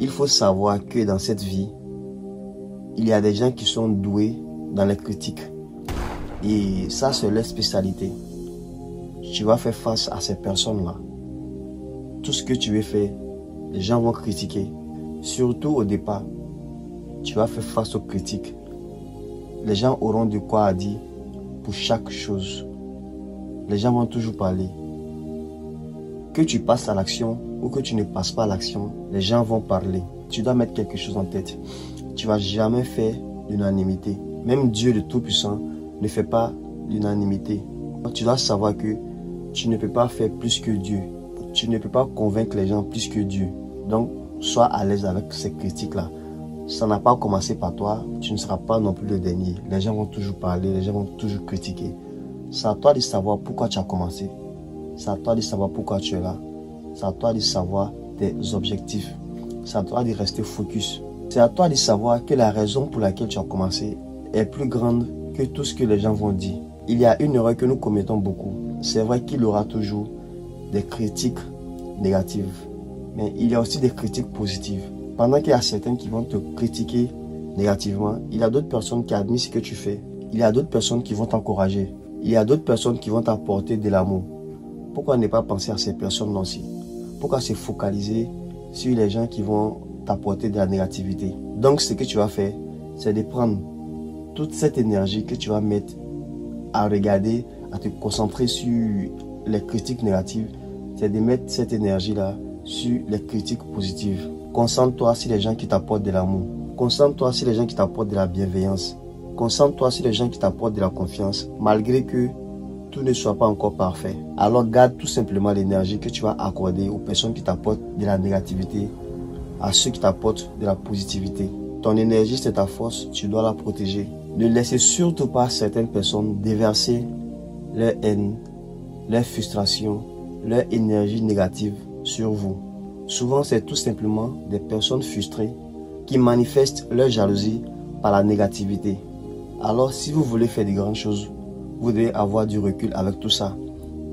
Il faut savoir que dans cette vie, il y a des gens qui sont doués dans les critiques. Et ça, c'est leur spécialité. Tu vas faire face à ces personnes-là. Tout ce que tu veux faire, les gens vont critiquer. Surtout au départ, tu vas faire face aux critiques. Les gens auront de quoi à dire pour chaque chose. Les gens vont toujours parler. Que tu passes à l'action ou que tu ne passes pas à l'action, les gens vont parler. Tu dois mettre quelque chose en tête. Tu ne vas jamais faire l'unanimité. Même Dieu le Tout-Puissant ne fait pas l'unanimité. Tu dois savoir que tu ne peux pas faire plus que Dieu. Tu ne peux pas convaincre les gens plus que Dieu. Donc, sois à l'aise avec ces critiques-là. Ça n'a pas commencé par toi, tu ne seras pas non plus le dernier. Les gens vont toujours parler, les gens vont toujours critiquer. C'est à toi de savoir pourquoi tu as commencé. C'est à toi de savoir pourquoi tu es là. C'est à toi de savoir tes objectifs. C'est à toi de rester focus. C'est à toi de savoir que la raison pour laquelle tu as commencé est plus grande que tout ce que les gens vont dire. Il y a une erreur que nous commettons beaucoup. C'est vrai qu'il y aura toujours des critiques négatives. Mais il y a aussi des critiques positives. Pendant qu'il y a certains qui vont te critiquer négativement, il y a d'autres personnes qui admirent ce que tu fais. Il y a d'autres personnes qui vont t'encourager. Il y a d'autres personnes qui vont t'apporter de l'amour. Pourquoi ne pas penser à ces personnes-là aussi? Pourquoi se focaliser sur les gens qui vont t'apporter de la négativité? Donc ce que tu vas faire, c'est de prendre toute cette énergie que tu vas mettre à regarder, à te concentrer sur les critiques négatives. C'est de mettre cette énergie-là sur les critiques positives. Concentre-toi sur les gens qui t'apportent de l'amour. Concentre-toi sur les gens qui t'apportent de la bienveillance. Concentre-toi sur les gens qui t'apportent de la confiance, malgré que tout ne soit pas encore parfait. Alors garde tout simplement l'énergie que tu vas accorder aux personnes qui t'apportent de la négativité, à ceux qui t'apportent de la positivité. Ton énergie, c'est ta force, tu dois la protéger. Ne laissez surtout pas certaines personnes déverser leur haine, leur frustration, leur énergie négative sur vous. Souvent, c'est tout simplement des personnes frustrées qui manifestent leur jalousie par la négativité. Alors, si vous voulez faire de grandes choses, vous devez avoir du recul avec tout ça.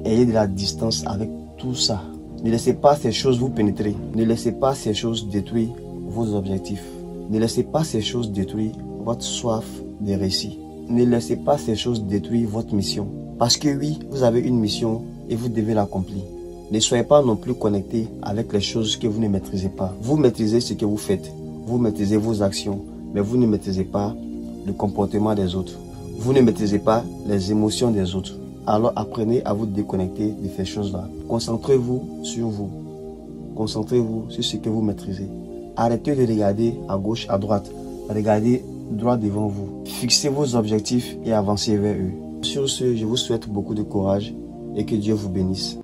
Ayez de la distance avec tout ça. Ne laissez pas ces choses vous pénétrer. Ne laissez pas ces choses détruire vos objectifs. Ne laissez pas ces choses détruire votre soif de récit. Ne laissez pas ces choses détruire votre mission. Parce que oui, vous avez une mission et vous devez l'accomplir. Ne soyez pas non plus connecté avec les choses que vous ne maîtrisez pas. Vous maîtrisez ce que vous faites. Vous maîtrisez vos actions. Mais vous ne maîtrisez pas le comportement des autres. Vous ne maîtrisez pas les émotions des autres. Alors apprenez à vous déconnecter de ces choses-là. Concentrez-vous sur vous. Concentrez-vous sur ce que vous maîtrisez. Arrêtez de regarder à gauche, à droite. Regardez droit devant vous. Fixez vos objectifs et avancez vers eux. Sur ce, je vous souhaite beaucoup de courage et que Dieu vous bénisse.